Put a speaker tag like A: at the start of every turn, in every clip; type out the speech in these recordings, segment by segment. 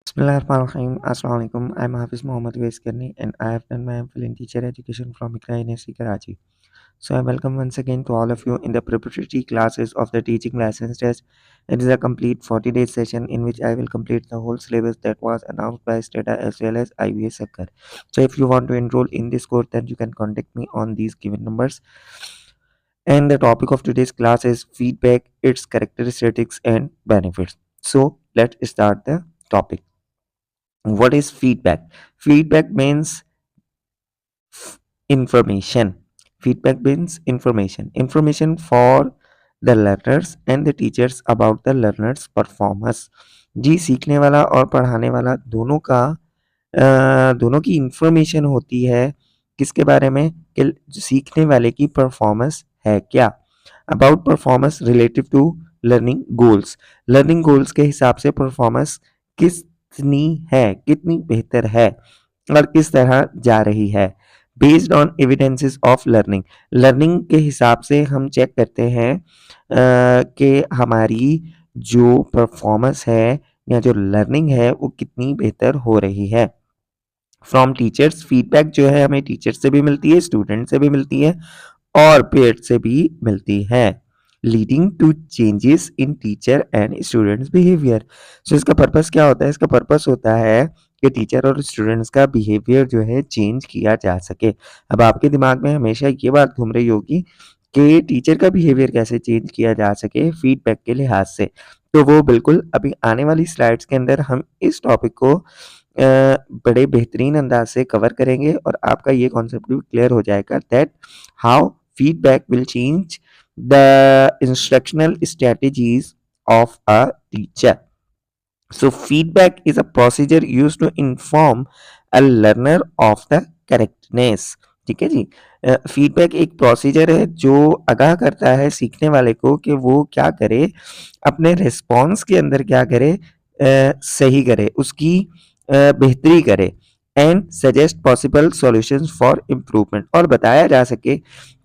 A: Bismillahirrahmanirrahim. Assalamualaikum. I'm Hafiz Mohammed Karni and I have done my MPhil in Teacher Education from Iqra University Karachi. So I welcome once again to all of you in the preparatory classes of the teaching license test. It is a complete 40-day session in which I will complete the whole syllabus that was announced by STATA as well as IBS Sakkar. So if you want to enroll in this course, then you can contact me on these given numbers. And the topic of today's class is feedback, its characteristics and benefits. So let's start the topic. What is feedback? Feedback means information. Feedback means information for the learners and the teachers about the learners performance. जी, सीखने वाला और पढ़ाने वाला दोनों की information होती है किसके बारे में कि सीखने वाले की परफॉर्मेंस है क्या, about performance relative to learning goals के हिसाब से परफॉर्मेंस कितनी है, कितनी बेहतर है और किस तरह जा रही है। Based on evidences of learning के हिसाब से हम चेक करते हैं कि हमारी जो परफॉर्मेंस है या जो लर्निंग है वो कितनी बेहतर हो रही है। फ्रॉम टीचर्स, फीडबैक जो है हमें टीचर से भी मिलती है, स्टूडेंट से भी मिलती है और पेरेंट से भी मिलती है। Leading to changes in teacher and students behaviour. So इसका पर्पस क्या होता है? इसका पर्पस होता है कि टीचर और स्टूडेंट्स का बिहेवियर जो है चेंज किया जा सके। अब आपके दिमाग में हमेशा ये बात घूम रही होगी कि टीचर का बिहेवियर कैसे चेंज किया जा सके फीडबैक के लिहाज से, तो वो बिल्कुल अभी आने वाली स्लाइड्स के अंदर हम इस टॉपिक को बड़े बेहतरीन अंदाज से कवर करेंगे और आपका ये कॉन्सेप्ट भी क्लियर हो जाएगा that how feedback will change the instructional strategies of a teacher. So feedback is a procedure used to inform a learner of the correctness. ठीक है जी, फीडबैक एक प्रोसीजर है जो आगाह करता है सीखने वाले को कि वो क्या करे, अपने रिस्पॉन्स के अंदर क्या करे, सही करे, उसकी बेहतरी करे and suggest possible solutions for improvement, और बताया जा सके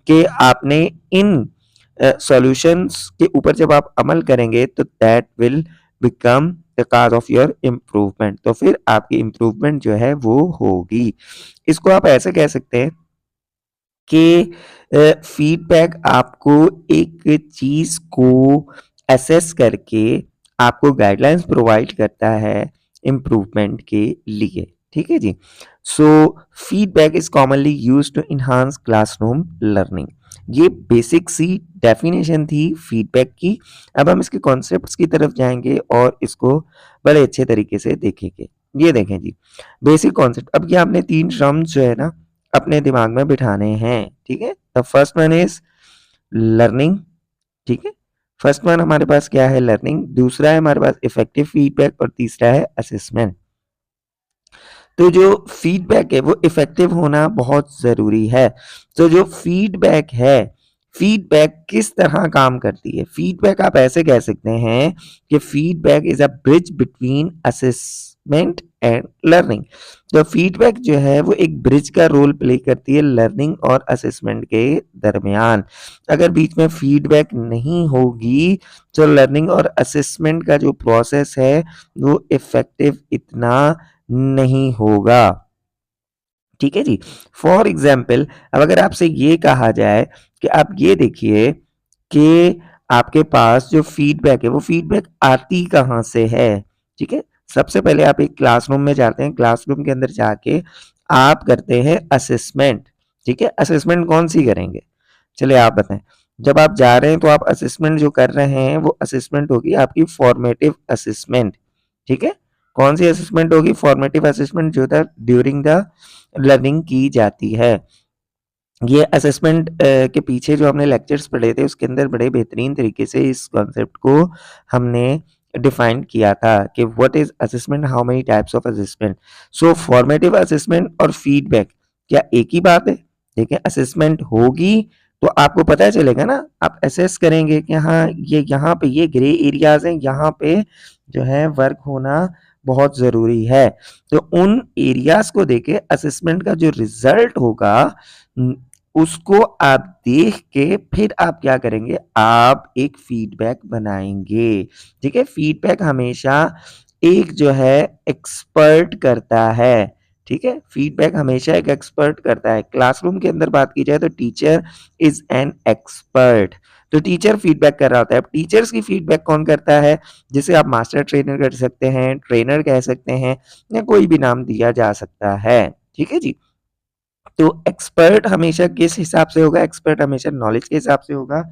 A: कि आपने इन सॉल्यूशंस के ऊपर जब आप अमल करेंगे तो that will become the cause of your improvement, तो फिर आपकी इम्प्रूवमेंट जो है वो होगी। इसको आप ऐसे कह सकते हैं कि फीडबैक आपको एक चीज को असेस करके आपको गाइडलाइंस प्रोवाइड करता है इम्प्रूवमेंट के लिए। ठीक है जी। So feedback is commonly used to enhance classroom learning. ये बेसिक सी डेफिनेशन थी फीडबैक की। अब हम इसके कॉन्सेप्ट्स की तरफ जाएंगे और इसको बड़े अच्छे तरीके से देखेंगे। ये देखें जी, बेसिक कॉन्सेप्ट। अब ये आपने 3 टर्म्स जो है ना अपने दिमाग में बिठाने हैं। ठीक है, the first one is learning. ठीक है, फर्स्ट वन हमारे पास क्या है? लर्निंग। दूसरा है हमारे पास इफेक्टिव फीडबैक और तीसरा है असेसमेंट। तो जो फीडबैक है वो इफेक्टिव होना बहुत जरूरी है। तो जो फीडबैक है, फीडबैक किस तरह काम करती है? फीडबैक आप ऐसे कह सकते हैं कि feedback is a bridge between assessment and learning. तो फीडबैक जो है वो एक ब्रिज का रोल प्ले करती है लर्निंग और असेसमेंट के दरमियान। अगर बीच में फीडबैक नहीं होगी तो लर्निंग और असेसमेंट का जो प्रोसेस है वो इफेक्टिव इतना नहीं होगा। ठीक है जी। फॉर एग्जाम्पल, अब अगर आपसे ये कहा जाए कि आप ये देखिए कि आपके पास जो फीडबैक है वो फीडबैक आती कहाँ से है? ठीक है, सबसे पहले आप एक क्लासरूम में जाते हैं, क्लासरूम के अंदर जाके आप करते हैं असेसमेंट। ठीक है, असेसमेंट कौन सी करेंगे? चलिए आप बताएं। जब आप जा रहे हैं तो आप असेसमेंट जो कर रहे हैं वो असेसमेंट होगी आपकी फॉर्मेटिव असेसमेंट। ठीक है, कौन सी असेसमेंट होगी? फॉर्मेटिव असेसमेंट जो था ड्यूरिंग द लर्निंग की जाती है। ये असेसमेंट के पीछे जो हमने लेक्चर्स पढ़े थे उसके अंदर बड़े बेहतरीन तरीके से इस कॉन्सेप्ट को हमने डिफाइन किया था कि what is assessment, how many types of assessment. So formative assessment और फीडबैक क्या एक ही बात है? देखिए, असेसमेंट होगी तो आपको पता चलेगा ना, आप असेस करेंगे कि हाँ ये यहाँ पे ये ग्रे एरियाज हैं, यहाँ पे जो है वर्क होना बहुत जरूरी है। तो उन एरियाज को देके असेसमेंट का जो रिजल्ट होगा उसको आप देख के फिर आप क्या करेंगे? आप एक फीडबैक बनाएंगे। ठीक है, फीडबैक हमेशा एक जो है एक्सपर्ट करता है। ठीक है, फीडबैक हमेशा एक एक्सपर्ट करता है। क्लासरूम के अंदर बात की जाए तो टीचर इज एन एक्सपर्ट। तो टीचर फीडबैक कर रहा होता है। अब टीचर्स की फीडबैक कौन करता है? जिसे आप मास्टर ट्रेनर कर सकते हैं, ट्रेनर कह सकते हैं, या कोई भी नाम दिया जा सकता है। ठीक है जी। तो एक्सपर्ट हमेशा किस हिसाब से होगा? एक्सपर्ट हमेशा नॉलेज के हिसाब से होगा।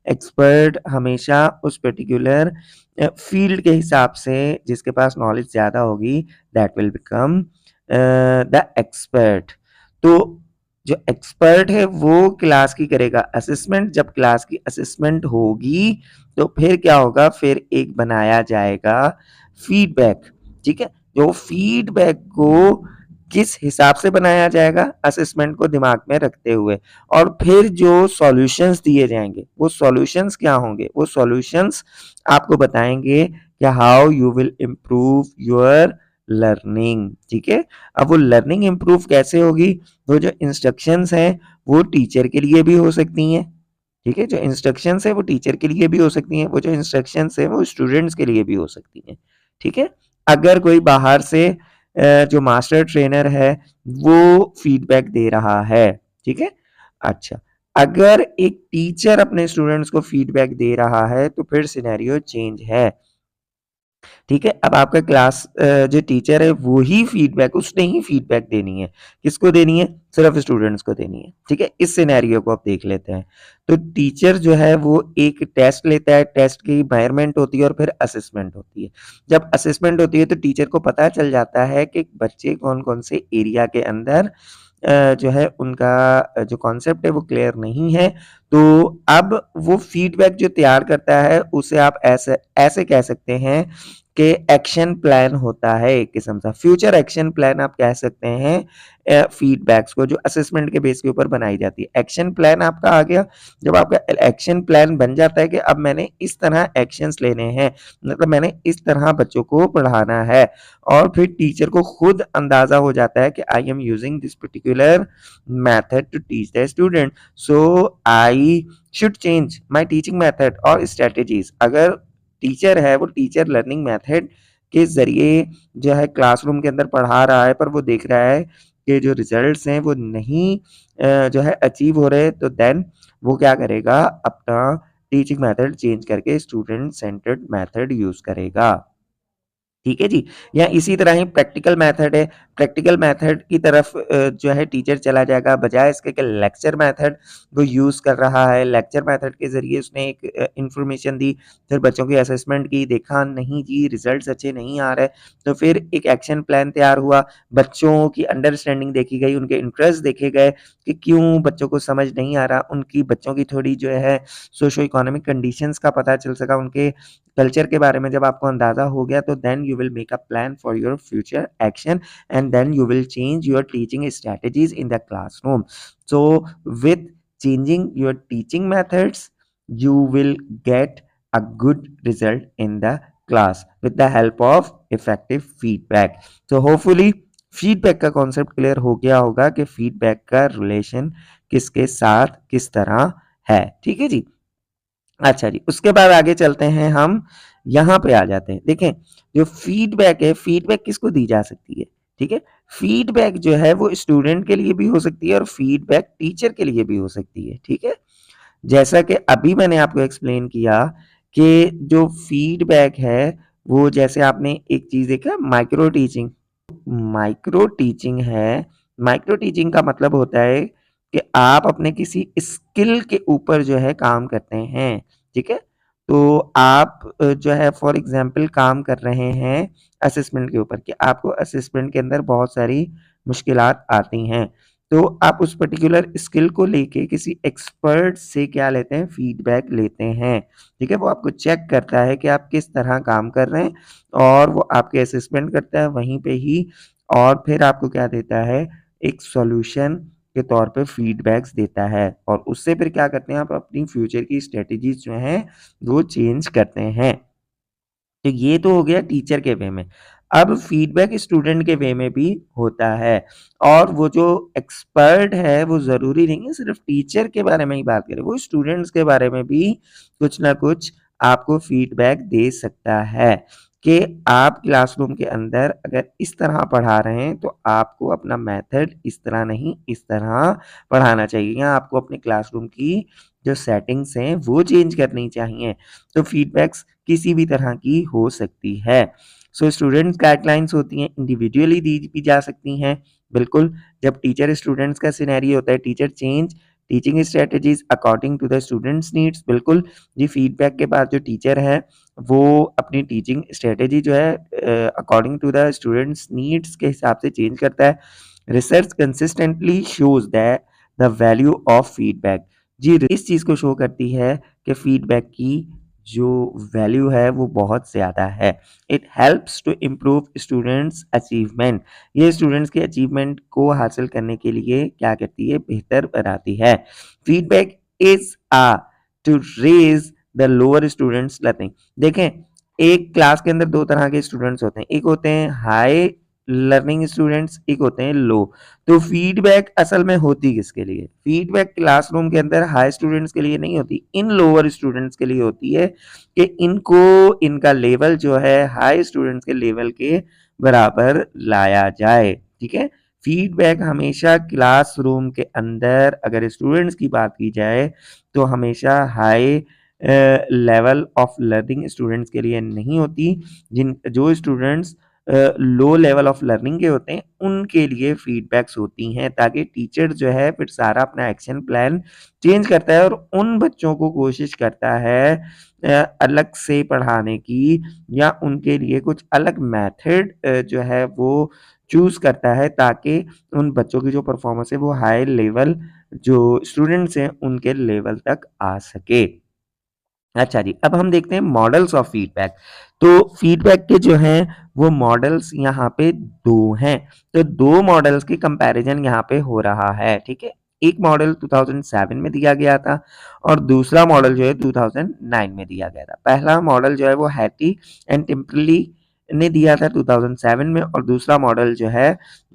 A: एक्सपर्ट हमेशा उस पर्टिकुलर फील्ड के हिसाब से, जिसके पास नॉलेज ज़्यादा होगी, that will become the expert. तो जो एक्सपर्ट है वो क्लास की करेगा असेसमेंट। जब क्लास की असेसमेंट होगी तो फिर क्या होगा? फिर एक बनाया जाएगा फीडबैक। ठीक है, जो फीडबैक को किस हिसाब से बनाया जाएगा? असेसमेंट को दिमाग में रखते हुए। और फिर जो सॉल्यूशंस दिए जाएंगे, वो सॉल्यूशंस क्या होंगे? वो सॉल्यूशंस आपको बताएंगे कि how you will improve your learning. ठीक है, अब वो लर्निंग इम्प्रूव कैसे होगी? वो जो इंस्ट्रक्शंस हैं वो टीचर के लिए भी हो सकती हैं। ठीक है, जो इंस्ट्रक्शंस है वो टीचर के लिए भी हो सकती हैं, वो जो इंस्ट्रक्शंस है वो स्टूडेंट्स के लिए भी हो सकती हैं। ठीक है, अगर कोई बाहर से जो मास्टर ट्रेनर है वो फीडबैक दे रहा है। ठीक है, अच्छा, अगर एक टीचर अपने स्टूडेंट्स को फीडबैक दे रहा है तो फिर सिनेरियो चेंज है। ठीक है, अब आपका क्लास जो टीचर है वो ही फीडबैक, उसने ही फीडबैक देनी है। किसको देनी है? सिर्फ स्टूडेंट्स को देनी है। ठीक है, इस सिनेरियो को आप देख लेते हैं। तो टीचर जो है वो एक टेस्ट लेता है, टेस्ट की मेजरमेंट होती है और फिर असेसमेंट होती है। जब असेसमेंट होती है तो टीचर को पता चल जाता है कि बच्चे कौन कौन से एरिया के अंदर जो है उनका जो कॉन्सेप्ट है वो क्लियर नहीं है। तो अब वो फीडबैक जो तैयार करता है उसे आप ऐसे ऐसे कह सकते हैं कि एक्शन प्लान होता है, एक किस्म का फ्यूचर एक्शन प्लान आप कह सकते हैं। फीडबैक्स को जो असेसमेंट के बेस के ऊपर बनाई जाती है, एक्शन प्लान आपका आ गया। जब आपका एक्शन प्लान बन जाता है कि अब मैंने इस तरह एक्शंस लेने हैं, मतलब मैंने इस तरह बच्चों को पढ़ाना है, और फिर टीचर को खुद अंदाजा हो जाता है कि I am using this particular method to teach the student, so I should change my teaching method और स्ट्रेटेजीज। अगर टीचर है वो टीचर लर्निंग मेथड के जरिए जो है क्लासरूम के अंदर पढ़ा रहा है, पर वो देख रहा है कि जो रिजल्ट्स हैं वो नहीं जो है अचीव हो रहे, तो देन वो क्या करेगा? अपना टीचिंग मेथड चेंज करके स्टूडेंट सेंटर्ड मेथड यूज करेगा। ठीक है जी। या इसी तरह ही प्रैक्टिकल मेथड है। प्रैक्टिकल मेथड की तरफ जो है टीचर चला जाएगा, बजाय इसके कि लेक्चर मेथड वो यूज़ कर रहा है। लेक्चर मेथड के ज़रिए उसने एक इन्फॉर्मेशन दी, फिर बच्चों की असेसमेंट की, देखा नहीं जी रिजल्ट्स अच्छे नहीं आ रहे, तो फिर एक एक्शन प्लान तैयार हुआ। बच्चों की अंडरस्टैंडिंग देखी गई, उनके इंटरेस्ट देखे गए कि क्यों बच्चों को समझ नहीं आ रहा। उनकी बच्चों की थोड़ी जो है सोशो इकोनॉमिक कंडीशंस का पता चल सका, उनके कल्चर के बारे में जब आपको अंदाजा हो गया तो then you will make a plan for your future action, and then you will change your teaching strategies in the classroom. So with changing your teaching methods you will get a good result in the class with the help of effective feedback. So hopefully feedback का concept clear हो गया होगा कि feedback का relation किसके साथ किस तरह है। ठीक है जी। अच्छा जी, उसके बाद आगे चलते हैं, हम यहाँ पे आ जाते हैं। देखें, जो फीडबैक है, फीडबैक किसको दी जा सकती है? ठीक है, फीडबैक जो है वो स्टूडेंट के लिए भी हो सकती है और फीडबैक टीचर के लिए भी हो सकती है। ठीक है, जैसा कि अभी मैंने आपको एक्सप्लेन किया कि जो फीडबैक है वो, जैसे आपने एक चीज देखा माइक्रो टीचिंग। माइक्रो टीचिंग है, माइक्रो टीचिंग का मतलब होता है कि आप अपने किसी स्किल के ऊपर जो है काम करते हैं। ठीक है, तो आप जो है फॉर एग्जांपल काम कर रहे हैं असेसमेंट के ऊपर, कि आपको असेसमेंट के अंदर बहुत सारी मुश्किलात आती हैं, तो आप उस पर्टिकुलर स्किल को लेके किसी एक्सपर्ट से क्या लेते हैं? फीडबैक लेते हैं। ठीक है, वो आपको चेक करता है कि आप किस तरह काम कर रहे हैं, और वो आपके असेसमेंट करता है वहीं पे ही, और फिर आपको क्या देता है? एक सॉल्यूशन के तौर पे फीडबैक्स देता है, और उससे फिर क्या करते हैं? आप अपनी फ्यूचर की स्ट्रेटेजीज जो हैं वो चेंज करते हैं। तो ये तो हो गया टीचर के वे में। अब फीडबैक स्टूडेंट के वे में भी होता है, और वो जो एक्सपर्ट है वो ज़रूरी नहीं है सिर्फ टीचर के बारे में ही बात करे, वो स्टूडेंट्स के बारे में भी कुछ ना कुछ आपको फीडबैक दे सकता है। कि आप क्लासरूम के अंदर अगर इस तरह पढ़ा रहे हैं तो आपको अपना मेथड इस तरह नहीं इस तरह पढ़ाना चाहिए, या आपको अपने क्लासरूम की जो सेटिंग्स हैं वो चेंज करनी चाहिए। तो फीडबैक्स किसी भी तरह की हो सकती है। सो स्टूडेंट्स गाइडलाइंस होती हैं, इंडिविजुअली दी भी जा सकती हैं। बिल्कुल, जब टीचर स्टूडेंट्स का सिनेरियो होता है, teacher change teaching strategies according to the students needs. बिल्कुल, ये फीडबैक के बाद जो टीचर है वो अपनी टीचिंग स्ट्रेटजी जो है according to the students needs के हिसाब से चेंज करता है। Research consistently shows that the value of feedback. जी, इस चीज़ को शो करती है कि फीडबैक की जो वैल्यू है वो बहुत ज़्यादा है। It helps to improve students achievement. ये स्टूडेंट्स के अचीवमेंट को हासिल करने के लिए क्या करती है, बेहतर बनाती है। Feedback is to raise the lower students learning. देखें, एक क्लास के अंदर दो तरह के स्टूडेंट्स होते हैं, एक होते हैं हाई लर्निंग स्टूडेंट्स, एक होते हैं लो। तो फीडबैक असल में होती किसके लिए? फीडबैक क्लासरूम के अंदर हाई स्टूडेंट्स के लिए नहीं होती, इन लोअर स्टूडेंट्स के लिए होती है कि इनको इनका लेवल जो है हाई स्टूडेंट्स के लेवल के बराबर लाया जाए। ठीक है, फीडबैक हमेशा क्लासरूम के अंदर अगर स्टूडेंट्स की बात की जाए तो हमेशा high level of learning students के लिए नहीं होती। जिन जो students low level of learning के होते हैं उनके लिए फीडबैक्स होती हैं, ताकि टीचर जो है फिर सारा अपना एक्शन प्लान चेंज करता है और उन बच्चों को कोशिश करता है अलग से पढ़ाने की, या उनके लिए कुछ अलग मेथड जो है वो चूज करता है, ताकि उन बच्चों की जो परफॉर्मेंस है वो हाई लेवल जो स्टूडेंट्स हैं उनके लेवल तक आ सके। अच्छा जी, अब हम देखते हैं मॉडल्स ऑफ फीडबैक। तो फीडबैक के जो हैं वो मॉडल्स यहाँ पे दो हैं। तो दो मॉडल्स की कंपैरिजन यहाँ पे हो रहा है। ठीक है, एक मॉडल 2007 में दिया गया था और दूसरा मॉडल जो है 2009 में दिया गया था। पहला मॉडल जो है वो हैटी एंड टिम्परली ने दिया था 2007 में, और दूसरा मॉडल जो है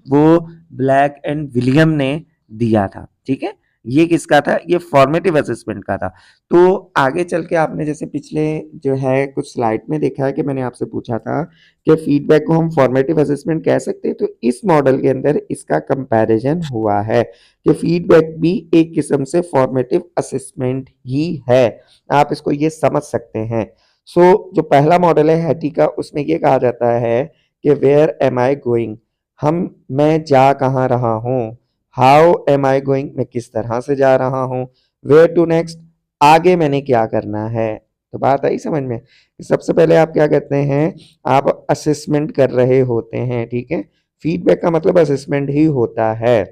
A: वो ब्लैक एंड विलियम ने दिया था। ठीक है, ये किसका था? ये फॉर्मेटिव असेसमेंट का था। तो आगे चल के आपने जैसे पिछले जो है कुछ स्लाइड में देखा है कि मैंने आपसे पूछा था कि फीडबैक को हम फॉर्मेटिव असेसमेंट कह सकते हैं, तो इस मॉडल के अंदर इसका कंपैरिजन हुआ है कि फीडबैक भी एक किस्म से फॉर्मेटिव असेसमेंट ही है। आप इसको ये समझ सकते हैं। जो पहला मॉडल है हैटी का, उसमें ये कहा जाता है कि वेयर एम आई गोइंग, मैं जा कहाँ रहा हूँ। हाउ एम आई गोइंग, मैं किस तरह से जा रहा हूँ। वेयर टू नेक्स्ट, आगे मैंने क्या करना है। तो बात आई समझ में? सबसे पहले आप क्या करते हैं, आप असेसमेंट कर रहे होते हैं। ठीक है, फीडबैक का मतलब असेसमेंट ही होता है।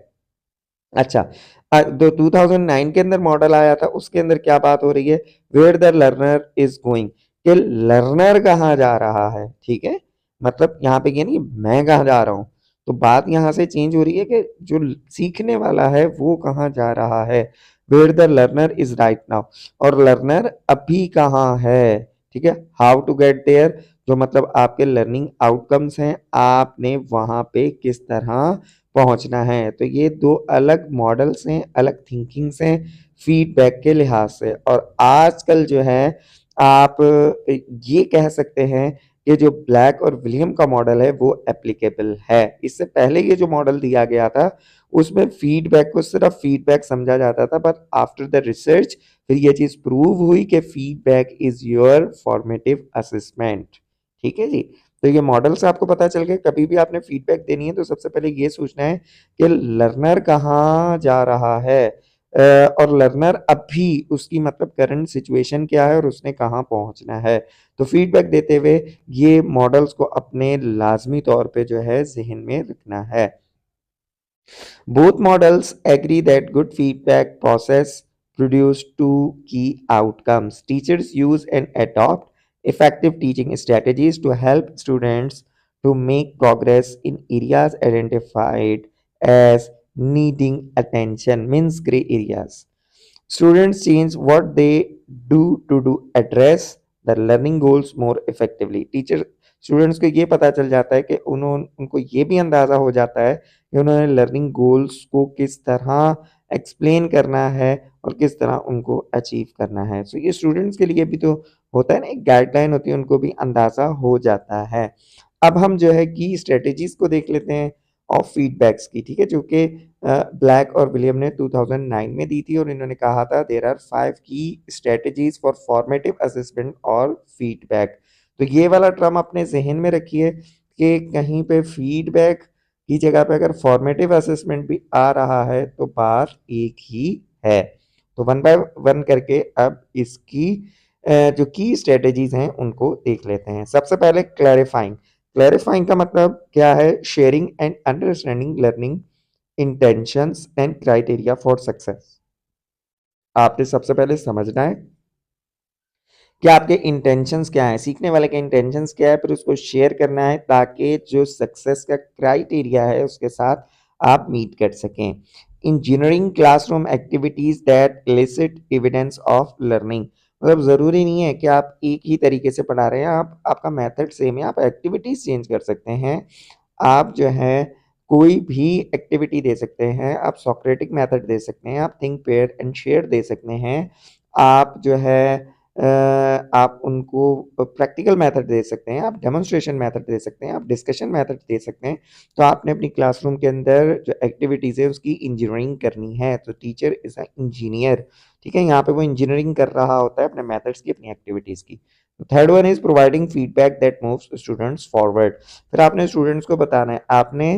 A: अच्छा, जो 2009 के अंदर मॉडल आया था उसके अंदर क्या बात हो रही है, where the learner is going, कि लर्नर कहाँ जा रहा है। ठीक है, मतलब यहाँ पे ये नहीं मैं कहाँ जा रहा हूँ। तो बात यहाँ से चेंज हो रही है कि जो सीखने वाला है वो कहाँ जा रहा है। Where the learner is right now, और लर्नर अभी कहाँ है। ठीक है, हाउ टू गेट देयर, जो मतलब आपके लर्निंग आउटकम्स हैं, आपने वहां पे किस तरह पहुंचना है। तो ये दो अलग मॉडल्स हैं, अलग थिंकिंग्स हैं फीडबैक के लिहाज से। और आजकल जो है आप ये कह सकते हैं कि जो ब्लैक और विलियम का मॉडल है वो एप्लीकेबल है। इससे पहले ये जो मॉडल दिया गया था उसमें फीडबैक को सिर्फ फीडबैक समझा जाता था, बट आफ्टर द रिसर्च फिर ये चीज प्रूव हुई कि feedback is your formative assessment. ठीक है जी, तो ये मॉडल से आपको पता चल गया, कभी भी आपने फीडबैक देनी है तो सबसे पहले ये सोचना है कि लर्नर कहाँ जा रहा है, और लर्नर अभी उसकी मतलब करंट सिचुएशन क्या है और उसने कहाँ पहुंचना है। तो फीडबैक देते हुए ये मॉडल्स को अपने लाजमी तौर पे जो है जहन में रखना है। Both models agree that good feedback process produce two key outcomes. Teachers use and adopt effective teaching strategies to help students to make progress in areas identified as needing attention, means gray areas. Students change what they do address the learning goals more effectively. Teacher students को ये पता चल जाता है कि उनको ये भी अंदाजा हो जाता है कि उन्होंने लर्निंग गोल्स को किस तरह एक्सप्लेन करना है और किस तरह उनको अचीव करना है। सो ये स्टूडेंट्स के लिए भी तो होता है ना, एक गाइडलाइन होती है, उनको भी अंदाजा हो जाता है। अब हम जो है की स्ट्रेटेजीज को देख लेते हैं ऑफ फीडबैक्स की, ठीक है, जो कि ब्लैक और विलियम ने 2009 में दी थी और इन्होंने कहा था देयर आर 5 की स्ट्रेटेजीज फॉर फॉर्मेटिव असेसमेंट और फीडबैक। तो ये वाला टर्म अपने जहन में रखिए कि कहीं पे फीडबैक की जगह पे अगर फॉर्मेटिव असेसमेंट भी आ रहा है तो बात एक ही है। तो वन बाय वन करके अब इसकी जो की स्ट्रेटेजीज हैं उनको देख लेते हैं। सबसे पहले क्लैरिफाइंग। क्लैरिफाइंग का मतलब क्या है? Sharing and understanding learning intentions and criteria for success. आपने सबसे पहले समझना है कि आपके इंटेंशंस क्या है, सीखने वाले के इंटेंशंस क्या है, फिर उसको शेयर करना है ताकि जो सक्सेस का क्राइटेरिया है उसके साथ आप मीट कर सकें। Engineering classroom activities that illicit evidence of learning. मतलब ज़रूरी नहीं है कि आप एक ही तरीके से पढ़ा रहे हैं, आप आपका मेथड सेम है, आप एक्टिविटीज चेंज कर सकते हैं। आप जो है कोई भी एक्टिविटी दे सकते हैं, आप सोक्रेटिक मेथड दे सकते हैं, आप थिंक पेयर एंड शेयर दे सकते हैं, आप जो है आप उनको प्रैक्टिकल मेथड दे सकते हैं, आप डेमोन्स्ट्रेशन मेथड दे सकते हैं, आप डिस्कशन मेथड दे सकते हैं। तो आपने अपनी क्लासरूम के अंदर जो एक्टिविटीज़ है उसकी इंजीनियरिंग करनी है, तो टीचर इज़ अ इंजीनियर, ठीक है, यहाँ पे वो इंजीनियरिंग कर रहा होता है अपने मेथड्स की, अपनी एक्टिविटीज़ की। Third one is providing feedback that moves students forward. फिर आपने स्टूडेंट्स को बताना है, आपने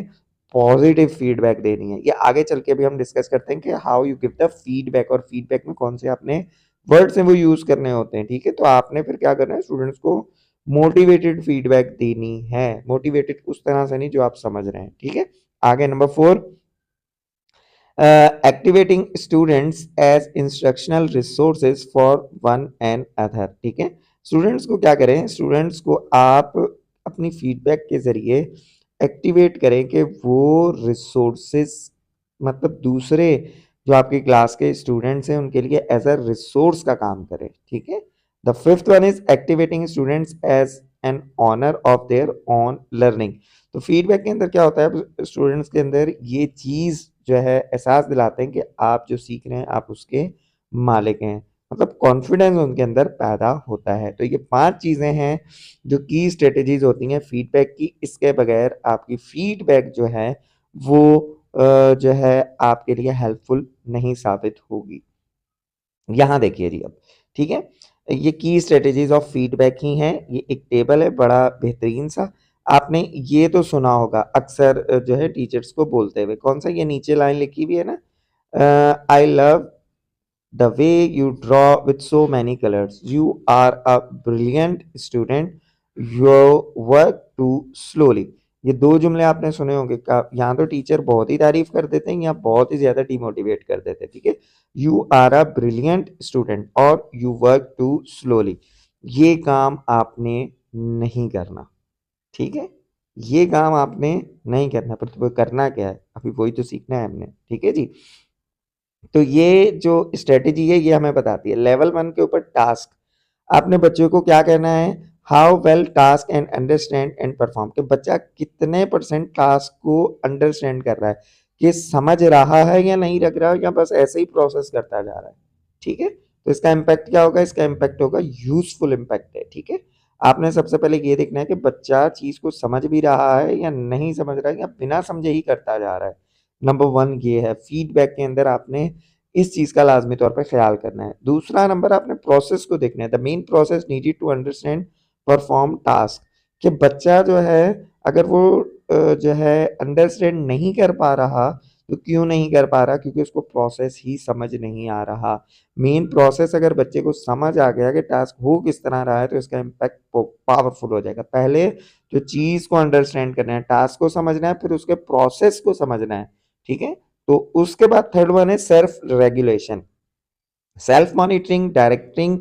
A: पॉजिटिव फीडबैक देनी है। ये आगे चल के भी हम डिस्कस करते हैं कि how you give the feedback, और फीडबैक में कौन से आपने वर्ड्स हैं वो यूज करने होते हैं, ठीक है। तो आपने फिर क्या करना है, स्टूडेंट्स को मोटिवेटेड फीडबैक देनी है, मोटिवेटेड उस तरह से नहीं जो आप समझ रहे हैं, ठीक है। आगे number 4, activating students as instructional resources for one and other, ठीक है। स्टूडेंट्स को क्या करें, स्टूडेंट्स को आप अपनी फीडबैक के जरिए एक्टिवेट करें कि वो रिसोर्सेज, मतलब दूसरे जो आपकी क्लास के स्टूडेंट्स हैं उनके लिए एज अ रिसोर्स का काम करें, ठीक है। The fifth one is activating students as an owner of their own learning. तो फीडबैक के अंदर क्या होता है, स्टूडेंट्स के अंदर ये चीज़ जो है एहसास दिलाते हैं कि आप जो सीख रहे हैं आप उसके मालिक हैं, मतलब कॉन्फिडेंस उनके अंदर पैदा होता है। तो ये 5 चीज़ें हैं जो की स्ट्रेटेजीज होती हैं फीडबैक की। इसके बगैर आपकी फीडबैक जो है वो जो है आपके लिए हेल्पफुल नहीं साबित होगी। यहाँ देखिए जी अब, ठीक है, ये की स्ट्रेटेजीज ऑफ फीडबैक ही हैं। ये एक टेबल है बड़ा बेहतरीन सा, आपने ये तो सुना होगा अक्सर जो है टीचर्स को बोलते हुए, कौन सा, ये नीचे लाइन लिखी हुई है ना, I love the way you draw with so many colors, you are a brilliant student, you work too slowly। ये दो जुमले आपने सुने होंगे, यहाँ तो टीचर बहुत ही तारीफ कर देते हैं या बहुत ही ज्यादा डिमोटिवेट कर देते हैं, ठीक है। You are a brilliant student और यू वर्क टू स्लोली, ये काम आपने नहीं करना, ठीक है, ये काम आपने नहीं करना, पर तुम्हें करना क्या है, अभी वही तो सीखना है हमने, ठीक है जी। तो ये जो स्ट्रेटेजी है ये हमें बताती है। लेवल 1 के ऊपर टास्क, आपने बच्चों को क्या कहना है, how well task and understand and perform, कि बच्चा कितने परसेंट टास्क को अंडरस्टैंड कर रहा है, कि समझ रहा है या नहीं रख रहा है, या बस ऐसे ही प्रोसेस करता जा रहा है, ठीक है। तो इसका इम्पैक्ट क्या होगा, इसका इम्पैक्ट होगा यूजफुल इम्पैक्ट है, ठीक है। आपने सबसे पहले ये देखना है कि बच्चा चीज को समझ भी रहा है या नहीं समझ रहा है, या बिना समझे ही करता जा रहा है। नंबर 1 ये है, फीडबैक के अंदर आपने इस चीज का लाजमी तौर पर ख्याल करना है। दूसरा नंबर, आपने प्रोसेस को देखना है, the main process needed to understand perform task, कि बच्चा जो है अगर वो जो है अंडरस्टैंड नहीं कर पा रहा, तो क्यों नहीं कर पा रहा, क्योंकि उसको प्रोसेस ही समझ नहीं आ रहा। मेन प्रोसेस अगर बच्चे को समझ आ गया कि टास्क हो किस तरह रहा है, तो इसका इम्पैक्ट पावरफुल हो जाएगा। पहले जो चीज को अंडरस्टैंड करना है, टास्क को समझना है, फिर उसके प्रोसेस को समझना है, ठीक है। तो उसके बाद थर्ड वन है self regulation, self monitoring, directing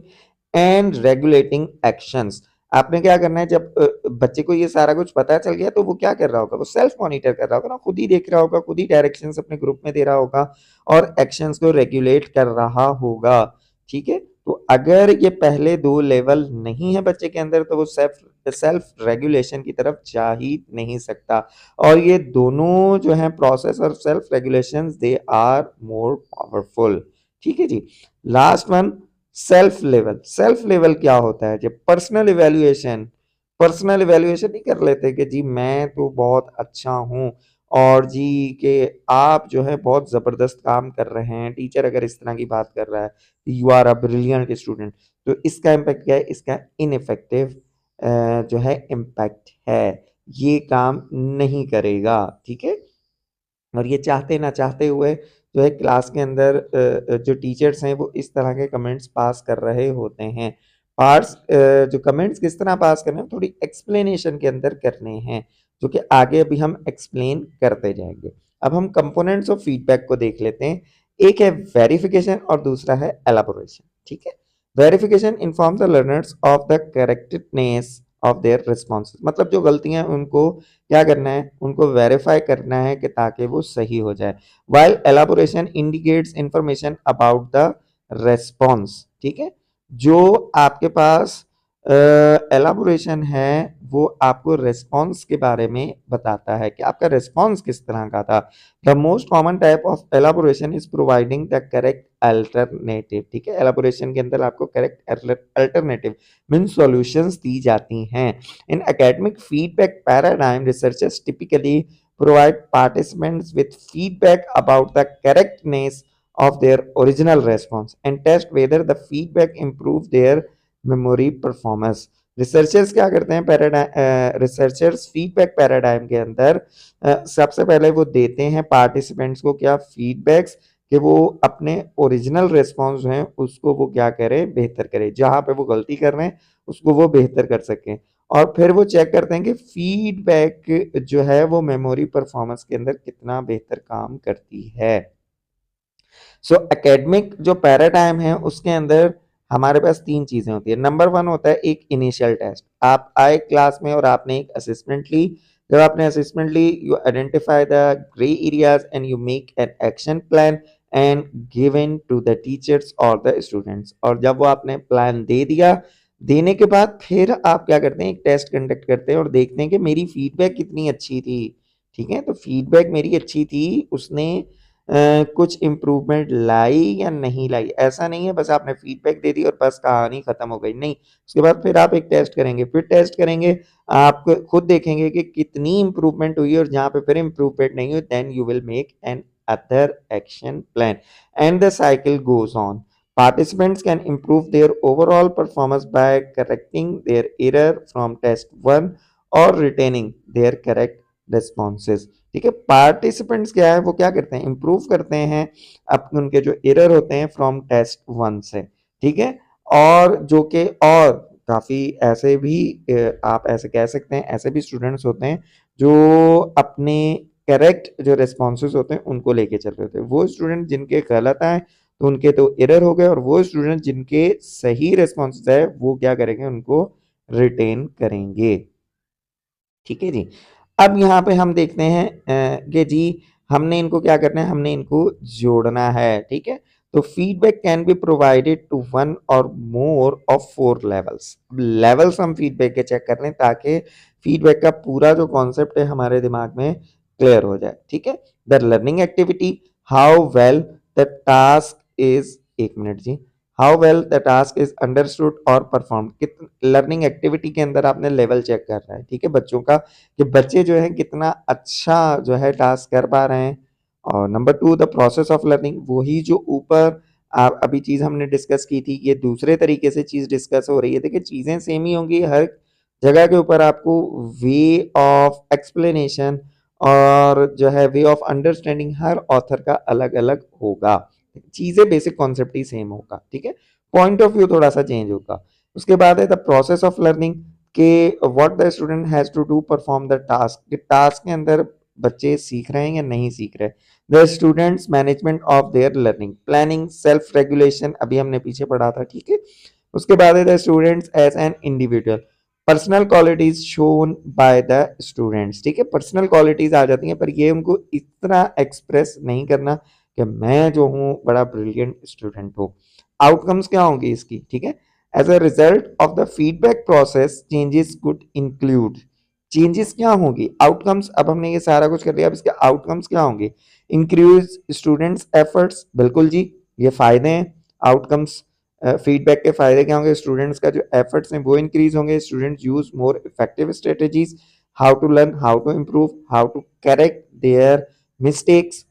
A: and regulating actions. आपने क्या करना है, जब बच्चे को ये सारा कुछ पता चल गया तो वो क्या कर रहा होगा, वो सेल्फ मॉनिटर कर रहा होगा ना, खुद ही देख रहा होगा, खुद ही डायरेक्शंस अपने ग्रुप में दे रहा होगा और एक्शंस को रेगुलेट कर रहा होगा, ठीक है। तो अगर ये पहले दो लेवल नहीं है बच्चे के अंदर, तो वो सेल्फ सेल्फ रेगुलेशन की तरफ जा ही नहीं सकता। और ये दोनों जो है प्रोसेस और self regulation, they are more powerful, ठीक है जी। लास्ट वन, सेल्फ लेवल क्या होता है? जब पर्सनल इवैल्यूएशन नहीं कर लेते कि जी मैं तो बहुत अच्छा हूँ और जी कि आप जो है बहुत ज़बरदस्त काम कर रहे हैं। टीचर अगर इस तरह की बात कर रहा है, you are a brilliant student, तो इसका इम्पैक्ट क्या है? इसका इनइफेक्टिव जो है इम्पैक्ट है, ये काम नहीं करेगा, ठीक है? और ये चाहते ना चाहते हुए जो है क्लास के अंदर जो टीचर्स हैं वो इस तरह के कमेंट्स पास कर रहे होते हैं। जो कमेंट्स किस तरह पास करने हैं, थोड़ी एक्सप्लेनेशन के अंदर करने हैं, जो कि आगे अभी हम एक्सप्लेन करते जाएंगे। अब हम कंपोनेंट्स ऑफ फीडबैक को देख लेते हैं। एक है वेरिफिकेशन और दूसरा है एलाबोरेशन, ठीक है? Verification informs the learners of the correctness of their responses, मतलब जो गलतियां उनको क्या करना है, उनको वेरीफाई करना है कि ताकि वो सही हो जाए। While elaboration indicates information about the response, ठीक है? जो आपके पास एलाबोरेशन है वो आपको रेस्पॉन्स के बारे में बताता है कि आपका रेस्पॉन्स किस तरह का था। The most common type of elaboration is providing the correct alternative, ठीक है? एलाबोरेशन के अंदर आपको करेक्ट अल्टरनेटिव मीन सॉल्यूशंस दी जाती हैं। In academic feedback paradigm, researchers typically provide participants with feedback about the correctness of their original response and test whether the feedback improves their memory performance. Researchers क्या करते हैं? Researchers feedback paradigm के अंदर सबसे पहले वो देते हैं पार्टिसिपेंट्स को क्या फीडबैक्स कि वो अपने ओरिजिनल रेस्पॉन्स जो है उसको वो क्या करें, बेहतर करें, जहां पे वो गलती कर रहे हैं उसको वो बेहतर कर सकें। और फिर वो चेक करते हैं कि फीडबैक जो है वो मेमोरी परफॉर्मेंस के अंदर कितना बेहतर काम करती है। सो एकेडमिक जो पैराडाइम है उसके अंदर हमारे पास तीन चीजें होती है। नंबर वन होता है एक इनिशियल टेस्ट। आप आए क्लास में और आपने एक असेसमेंट ली। जब आपने असेसमेंट ली, you identify the grey areas and you make an action plan and given to the teachers और द स्टूडेंट्स। और जब वो आपने प्लान दे दिया, देने के बाद फिर आप क्या करते हैं, एक टेस्ट कंडक्ट करते हैं और देखते हैं कि मेरी फीडबैक कितनी अच्छी थी, ठीक है? तो फीडबैक मेरी अच्छी थी, उसने कुछ इम्प्रूवमेंट लाई या नहीं लाई। ऐसा नहीं है बस आपने फीडबैक दे दी और बस कहानी खत्म हो गई, नहीं। उसके बाद फिर आप एक टेस्ट करेंगे, फिर टेस्ट करेंगे, आप खुद देखेंगे कि कितनी इम्प्रूवमेंट हुई, और जहां पे फिर इम्प्रूवमेंट नहीं हुई then you will make an other action plan and the cycle goes on. Participants can improve their overall performance by correcting their error from test 1 or retaining their correct responses, ठीक है? Participants क्या है, वो क्या करते हैं, improve करते हैं अपने उनके जो एरर होते हैं फ्रॉम टेस्ट 1 से, ठीक है? और जो कि और काफी ऐसे भी आप ऐसे कह सकते हैं, ऐसे भी स्टूडेंट्स होते हैं जो अपने करेक्ट जो रेस्पॉन्सेज होते हैं उनको लेके चल रहे होते हैं। वो स्टूडेंट जिनके गलत आए तो उनके तो एरर हो गए, और वो स्टूडेंट जिनके सही रेस्पॉन्सेज है वो क्या करेंगे, उनको रिटेन करेंगे, ठीक है जी? अब यहाँ पे हम देखते हैं कि जी हमने इनको क्या करना है, हमने इनको जोड़ना है, ठीक है? तो feedback can be provided to one or more of 4 levels. Levels हम फीडबैक के चेक कर लें ताकि फीडबैक का पूरा जो कॉन्सेप्ट है हमारे दिमाग में क्लियर हो जाए, ठीक है? The learning activity, how well the task is, एक मिनट जी, how well the task is understood और परफॉर्म। लर्निंग एक्टिविटी के अंदर आपने लेवल चेक कर रहा है, ठीक है, बच्चों का, कि बच्चे जो है कितना अच्छा जो है टास्क कर पा रहे हैं। और number 2 the process of learning, वही जो ऊपर आप अभी चीज हमने डिस्कस की थी, ये दूसरे तरीके से चीज डिस्कस हो रही है। देखिए चीजें सेम ही होंगी हर जगह के ऊपर, आपको वे ऑफ एक्सप्लेनेशन और जो है way of understanding her author का अलग अलग होगा। चीजें बेसिक कॉन्सेप्ट ही सेम होगा, ठीक है, पॉइंट ऑफ व्यू थोड़ा सा चेंज होगा। उसके बाद है द प्रोसेस ऑफ लर्निंग के what the student has to do perform the task. Task के अंदर बच्चे सीख रहे हैं या नहीं सीख रहे। The students management of their learning, planning, self regulation, अभी हमने पीछे पढ़ा था, ठीक है। उसके बाद है the students as an individual, personal qualities shown by the students, ठीक है। पर्सनल क्वालिटीज आ जाती हैं पर ये उनको इतना एक्सप्रेस नहीं करना कि मैं जो हूँ बड़ा ब्रिलियंट स्टूडेंट हूँ। आउटकम्स क्या होंगी इसकी, ठीक है। As a result of the feedback process changes could include, changes क्या होंगी, आउटकम्स। अब हमने ये सारा कुछ कर लिया, अब इसके आउटकम्स क्या होंगे, इंक्रीज स्टूडेंट्स एफर्ट्स, बिल्कुल जी, ये फायदे हैं आउटकम्स। फीडबैक के फायदे क्या होंगे? स्टूडेंट्स का जो एफर्ट्स हैं वो इंक्रीज होंगे, students use more effective strategies, how to learn, how to improve, how to correct their mistakes,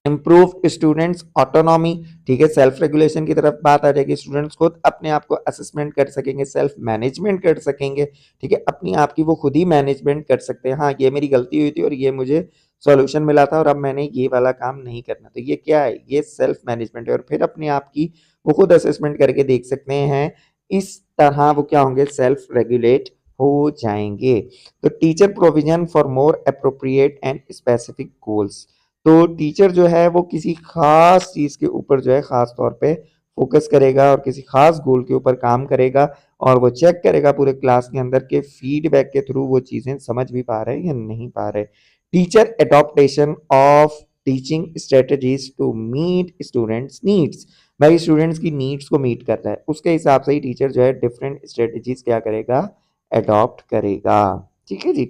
A: improve students autonomy, ठीक है, सेल्फ रेगुलेशन की तरफ बात आ जाएगी, स्टूडेंट्स खुद अपने आप को असेसमेंट कर सकेंगे, सेल्फ मैनेजमेंट कर सकेंगे, ठीक है, अपनी आप की वो खुद ही मैनेजमेंट कर सकते हैं, हाँ ये मेरी गलती हुई थी और ये मुझे सॉल्यूशन मिला था और अब मैंने ये वाला काम नहीं करना, तो ये क्या है? ये सेल्फ मैनेजमेंट है और फिर अपने आप की वो खुद असेसमेंट करके देख सकते हैं, इस तरह वो क्या होंगे? सेल्फ रेगुलेट हो जाएंगे। तो teacher provision for more appropriate and specific goals, तो टीचर जो है वो किसी खास चीज के ऊपर जो है खास तौर पे फोकस करेगा और किसी खास गोल के ऊपर काम करेगा और वो चेक करेगा पूरे क्लास के अंदर के फीडबैक के थ्रू वो चीजें समझ भी पा रहे हैं या नहीं पा रहे। Teacher adaptation of teaching strategies to meet students needs, भाई स्टूडेंट्स की नीड्स को मीट कर रहा है उसके हिसाब से ही टीचर जो है डिफरेंट स्ट्रेटजीज क्या करेगा? एडॉप्ट करेगा। ठीक है जी।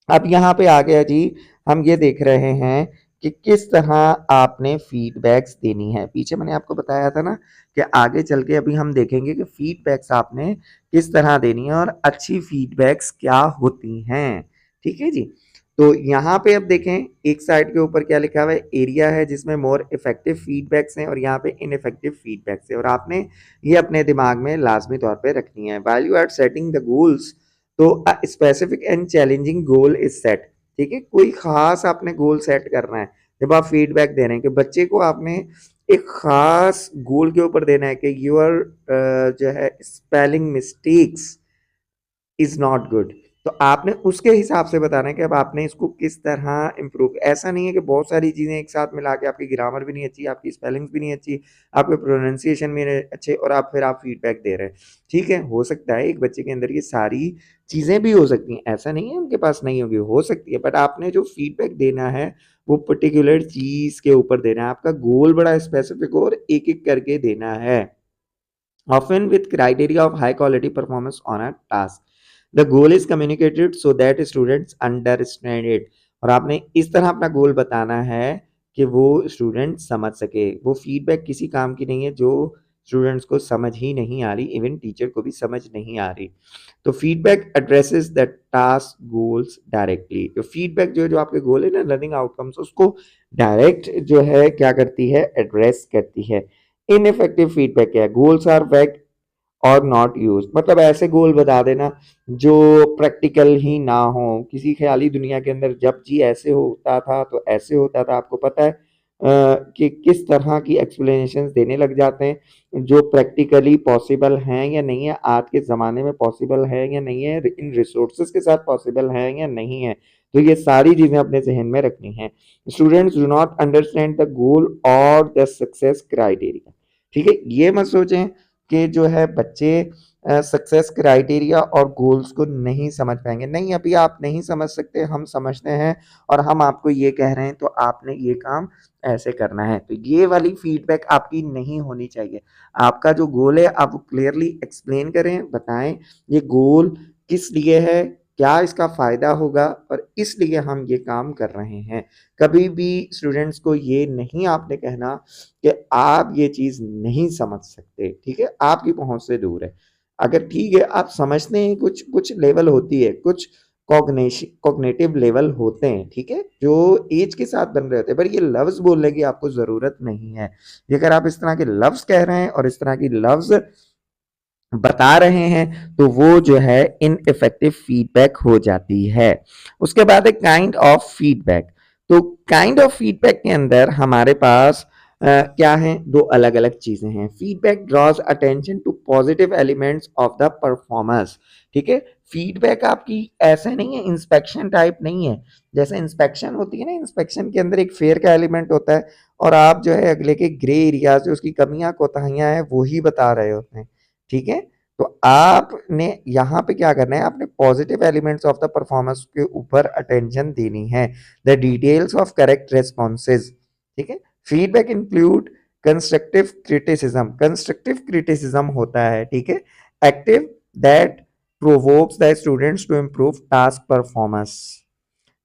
A: अब यहाँ पे आ गया जी, हम ये देख रहे हैं कि किस तरह आपने फीडबैक्स देनी है। पीछे मैंने आपको बताया था ना कि आगे चल के अभी हम देखेंगे कि फीडबैक्स आपने किस तरह देनी है और अच्छी फीडबैक्स क्या होती हैं। ठीक है जी। तो यहाँ पे अब देखें, एक साइड के ऊपर क्या लिखा हुआ है? एरिया है जिसमें मोर इफेक्टिव फीडबैक्स हैं और यहाँ पे इनइफेक्टिव फीडबैक्स है और आपने ये अपने दिमाग में लाजमी तौर पे रखनी है। While you are setting the goals, तो specific and challenging goal is set, ठीक है, कोई खास आपने गोल सेट करना है। जब आप फीडबैक दे रहे हैं कि बच्चे को आपने एक खास गोल के ऊपर देना है कि यूर जो है spelling mistakes is not good, तो आपने उसके हिसाब से बताना है कि अब आपने इसको किस तरह इम्प्रूव। ऐसा नहीं है कि बहुत सारी चीज़ें एक साथ मिला के आपकी ग्रामर भी नहीं अच्छी, आपकी स्पेलिंग्स भी नहीं अच्छी, आपके प्रोनाउंसिएशन भी नहीं अच्छे और आप फिर आप फीडबैक दे रहे हैं। ठीक है, हो सकता है एक बच्चे के अंदर ये सारी चीज़ें भी हो सकती हैं, ऐसा नहीं है उनके पास नहीं होगी, हो सकती है, बट आपने जो फीडबैक देना है वो पर्टिकुलर चीज़ के ऊपर देना है। आपका गोल बड़ा स्पेसिफिक और एक एक करके देना है। often with criteria of high quality performance on a task. The goal is communicated so that students understand it. और आपने इस तरह अपना गोल बताना है कि वो स्टूडेंट समझ सके। वो फीडबैक किसी काम की नहीं है जो स्टूडेंट्स को समझ ही नहीं आ रही, इवन टीचर को भी समझ नहीं आ रही। तो feedback addresses the task goals directly. तो फीडबैक जो जो आपके गोल है ना, लर्निंग आउटकम्स, उसको डायरेक्ट जो है क्या करती है? एड्रेस करती है। इनइफेक्टिव फीडबैक क्या है? गोल्स आर वैग और नॉट यूज, मतलब ऐसे गोल बता देना जो प्रैक्टिकल ही ना हो, किसी ख्याली दुनिया के अंदर जब जी ऐसे होता था तो ऐसे होता था। आपको पता है कि किस तरह की एक्सप्लेनेशंस देने लग जाते हैं जो प्रैक्टिकली पॉसिबल हैं या नहीं है, आज के ज़माने में पॉसिबल है या नहीं है, इन रिसोर्सेज के साथ पॉसिबल है या नहीं है। तो ये सारी चीज़ें अपने जहन में रखनी है। Students do not understand the goal और द सक्सेस क्राइटेरिया, ठीक है, ये मत सोचें कि जो है बच्चे सक्सेस क्राइटेरिया और गोल्स को नहीं समझ पाएंगे। नहीं, अभी आप नहीं समझ सकते, हम समझते हैं और हम आपको ये कह रहे हैं तो आपने ये काम ऐसे करना है। तो ये वाली फीडबैक आपकी नहीं होनी चाहिए। आपका जो गोल है आप वो क्लियरली एक्सप्लेन करें, बताएं ये गोल किस लिए है, क्या इसका फायदा होगा और इसलिए हम ये काम कर रहे हैं। कभी भी स्टूडेंट्स को ये नहीं आपने कहना कि आप ये चीज़ नहीं समझ सकते, ठीक है, आपकी पहुंच से दूर है। अगर ठीक है आप समझते हैं, कुछ कुछ लेवल होती है, कुछ कॉग्निटिव लेवल होते हैं, ठीक है, जो एज के साथ बन रहे होते हैं, पर ये लफ्ज बोलने की आपको जरूरत नहीं है। अगर आप इस तरह के लफ्ज कह रहे हैं और इस तरह की लफ्ज बता रहे हैं तो वो जो है इनइफेक्टिव फीडबैक हो जाती है। उसके बाद है काइंड ऑफ फीडबैक। तो काइंड ऑफ फीडबैक के अंदर हमारे पास क्या है? दो अलग अलग चीजें हैं। Feedback draws attention to positive elements of the performance, ठीक है, फीडबैक आपकी ऐसे नहीं है, इंस्पेक्शन टाइप नहीं है। जैसे इंस्पेक्शन होती है ना, इंस्पेक्शन के अंदर एक फेयर का एलिमेंट होता है और आप जो है अगले के ग्रे एरिया जो उसकी कमियां कोताहियां हैं वो ही बता रहे होते हैं, ठीक है। तो आपने यहाँ पे क्या करना है? आपने positive elements of the performance के ऊपर अटेंशन देनी है। The details of correct responses, ठीक है। Feedback include constructive criticism, constructive criticism होता है, ठीक है, active that provokes the students to improve task performance.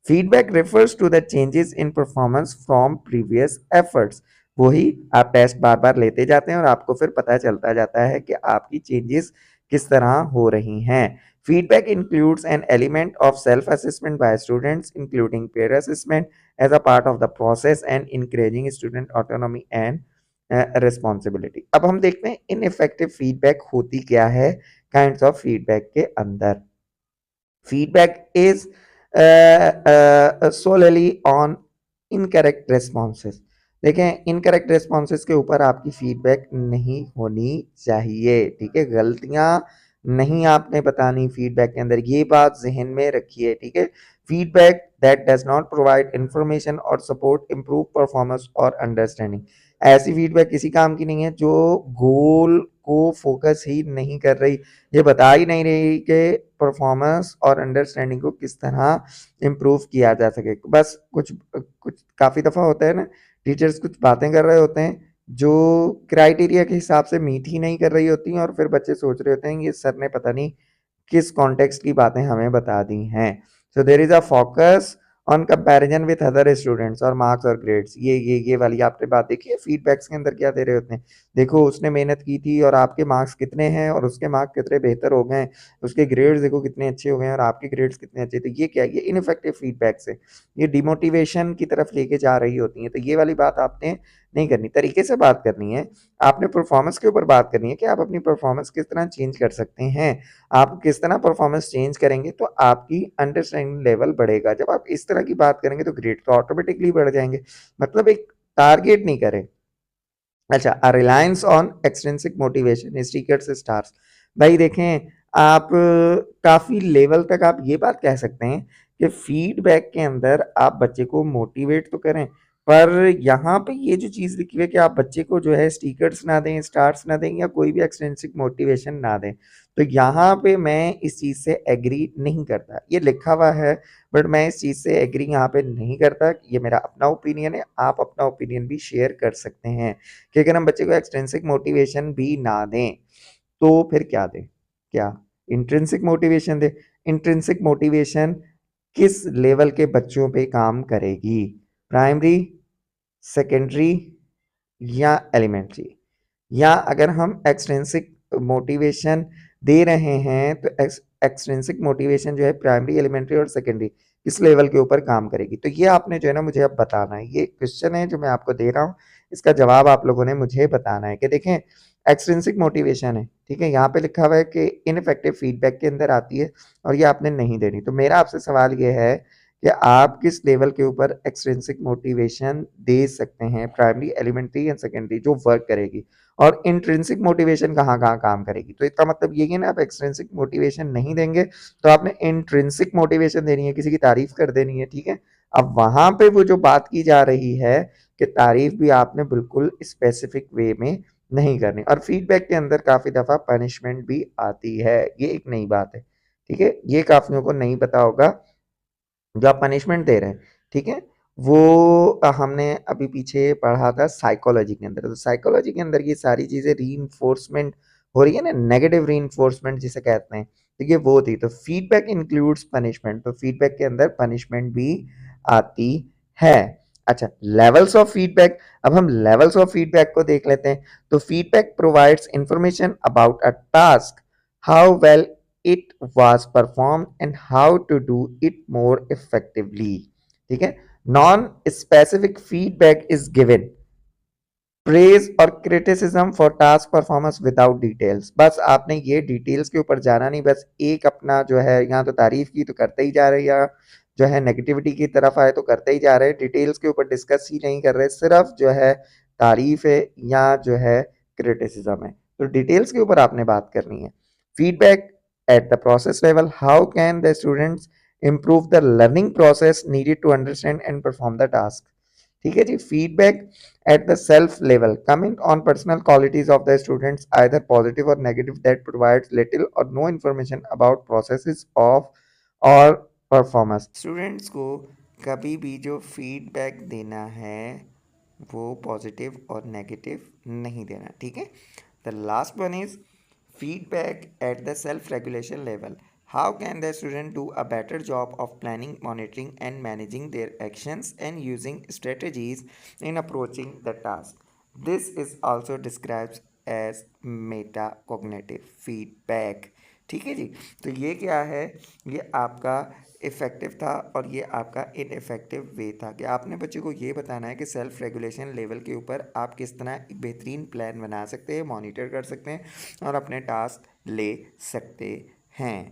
A: Feedback refers to the changes in performance from previous efforts. वही आप टेस्ट बार बार लेते जाते हैं और आपको फिर पता चलता जाता है कि आपकी चेंजेस किस तरह हो रही हैं। Feedback includes an element of self assessment by students including peer assessment as a part of the process and encouraging student autonomy and responsibility. अब हम देखते हैं इनइफेक्टिव फीडबैक होती क्या है काइंड्स ऑफ फीडबैक के अंदर। Feedback is solely on incorrect responses। देखें, इनकरेक्ट रेस्पॉन्सेज के ऊपर आपकी फीडबैक नहीं होनी चाहिए, ठीक है। गलतियां नहीं आपने बतानी फीडबैक के अंदर, ये बात जहन में रखिए, ठीक है। Feedback that does not provide information और सपोर्ट इम्प्रूव परफॉर्मेंस और अंडरस्टैंडिंग, ऐसी फीडबैक किसी काम की नहीं है जो गोल को फोकस ही नहीं कर रही, ये बता ही नहीं रही कि परफॉर्मेंस और अंडरस्टैंडिंग को किस तरह इम्प्रूव किया जा सके। बस कुछ कुछ काफ़ी दफ़ा होता है ना, टीचर्स कुछ बातें कर रहे होते हैं जो क्राइटेरिया के हिसाब से मीट ही नहीं कर रही होती हैं और फिर बच्चे सोच रहे होते हैं ये सर ने पता नहीं किस कॉन्टेक्स्ट की बातें हमें बता दी हैं। So there is a focus on comparison with other students और मार्क्स और ग्रेड्स। ये वाली आपने बात देखी है, फीडबैक्स के अंदर क्या दे रहे होते हैं, देखो उसने मेहनत की थी और आपके मार्क्स कितने हैं और उसके मार्क्स कितने बेहतर हो गए, उसके ग्रेड्स देखो कितने अच्छे हो गए और आपके ग्रेड्स कितने अच्छे थे। ये क्या है, ये इनइफेक्टिव फीडबैक से ये डिमोटिवेशन की तरफ लेके जा रही होती है। तो ये वाली बात आपने नहीं करनी, तरीके से बात करनी है। आपने परफॉर्मेंस के ऊपर बात करनी है कि आप अपनी परफॉर्मेंस किस तरह चेंज कर सकते हैं। आप किस तरह परफॉर्मेंस चेंज करेंगे तो आपकी अंडरस्टैंडिंग लेवल बढ़ेगा। जब आप इस तरह की बात करेंगे तो ग्रेड तो ऑटोमेटिकली बढ़ जाएंगे। मतलब एक टारगेट नहीं करें। अच्छा, reliance on extrinsic motivation stickers stars. भाई देखें, आप काफ़ी लेवल तक आप ये बात कह सकते हैं कि फीडबैक के अंदर आप बच्चे को मोटिवेट तो करें, पर यहाँ पे ये जो चीज़ लिखी हुई है कि आप बच्चे को जो है स्टिकर्स ना दें, स्टार्स ना दें या कोई भी एक्सट्रिंसिक मोटिवेशन ना दें, तो यहाँ पे मैं इस चीज़ से एग्री नहीं करता। ये लिखा हुआ है बट मैं इस चीज़ से एग्री यहाँ पे नहीं करता। ये मेरा अपना ओपिनियन है, आप अपना ओपिनियन भी शेयर कर सकते हैं कि अगर हम बच्चे को एक्सट्रिंसिक मोटिवेशन भी ना दें तो फिर क्या दें, क्या इंट्रिंसिक मोटिवेशन दें। इंट्रिंसिक मोटिवेशन किस लेवल के बच्चों पे काम करेगी, प्राइमरी, सेकेंडरी या एलिमेंट्री। या अगर हम एक्सट्रिंसिक मोटिवेशन दे रहे हैं तो एक्सट्रिंसिक मोटिवेशन जो है प्राइमरी, एलिमेंट्री और सेकेंडरी किस लेवल के ऊपर काम करेगी। तो ये आपने जो है ना मुझे अब बताना है, ये क्वेश्चन है जो मैं आपको दे रहा हूँ, इसका जवाब आप लोगों ने मुझे बताना है कि देखें एक्सट्रिंसिक मोटिवेशन है, ठीक है, यहाँ पे लिखा हुआ है कि इनफेक्टिव फीडबैक के अंदर आती है और ये आपने नहीं देनी। तो मेरा आपसे सवाल ये है कि आप किस लेवल के ऊपर एक्सट्रिंसिक मोटिवेशन दे सकते हैं, प्राइमरी, एलिमेंट्री या सेकेंडरी, जो वर्क करेगी, और इंट्रिंसिक मोटिवेशन कहाँ कहाँ काम करेगी। तो इसका मतलब ये है ना, आप एक्सट्रिंसिक मोटिवेशन नहीं देंगे तो आपने इंट्रिंसिक मोटिवेशन देनी है, किसी की तारीफ कर देनी है, ठीक है। अब वहां पे वो जो बात की जा रही है कि तारीफ भी आपने बिल्कुल स्पेसिफिक वे में नहीं करनी, और फीडबैक के अंदर काफी दफा पनिशमेंट भी आती है, ये एक नई बात है, ठीक है। ये काफियों को नहीं पता होगा जो आप पनिशमेंट दे रहे हैं, ठीक है, वो हमने अभी पीछे पढ़ा था साइकोलॉजी के अंदर। तो साइकोलॉजी के अंदर ये सारी चीज़ें रीइंफोर्समेंट हो रही है ना, नेगेटिव रीइंफोर्समेंट जिसे कहते हैं, तो ये वो थी। तो फीडबैक इंक्लूड्स पनिशमेंट, तो फीडबैक के अंदर पनिशमेंट भी आती है। अच्छा, लेवल्स ऑफ फीडबैक, अब हम लेवल्स ऑफ फीडबैक को देख लेते हैं। तो feedback provides information about a task, how well it was performed and how to do it more effectively, ठीक है। Non specific feedback is given praise और criticism for task performance without details. बस आपने ये डिटेल्स के ऊपर जाना नहीं, बस एक अपना जो है यहाँ तो तारीफ की तो करते ही जा रहे, या जो है नेगेटिविटी की तरफ आए तो करते ही जा रहे, डिटेल्स के ऊपर डिस्कस ही नहीं कर रहे, सिर्फ जो है तारीफ है या जो है क्रिटिसिज्म है। तो डिटेल्स के ऊपर आपने बात करनी है। Feedback at the process level, how can the students improve the learning process needed to understand and perform the task, ठीक है जी। Feedback at the self level, comment on personal qualities of the students either positive और negative that provides little और no information about processes of और performance. Students को कभी भी जो फीडबैक देना है वो पॉजिटिव और नेगेटिव नहीं देना, ठीक है। The last one is feedback at the self-regulation level. How can the student do a better job of planning, monitoring, and managing their actions and using strategies in approaching the task? This is also describes as meta cognitive feedback. ठीक है जी। तो ये क्या है, ये आपका effective था और ये आपका इनइफेक्टिव वे था कि आपने बच्चे को ये बताना है कि सेल्फ रेगुलेशन लेवल के ऊपर आप किस तरह एक बेहतरीन प्लान बना सकते हैं, मॉनिटर कर सकते हैं और अपने टास्क ले सकते हैं।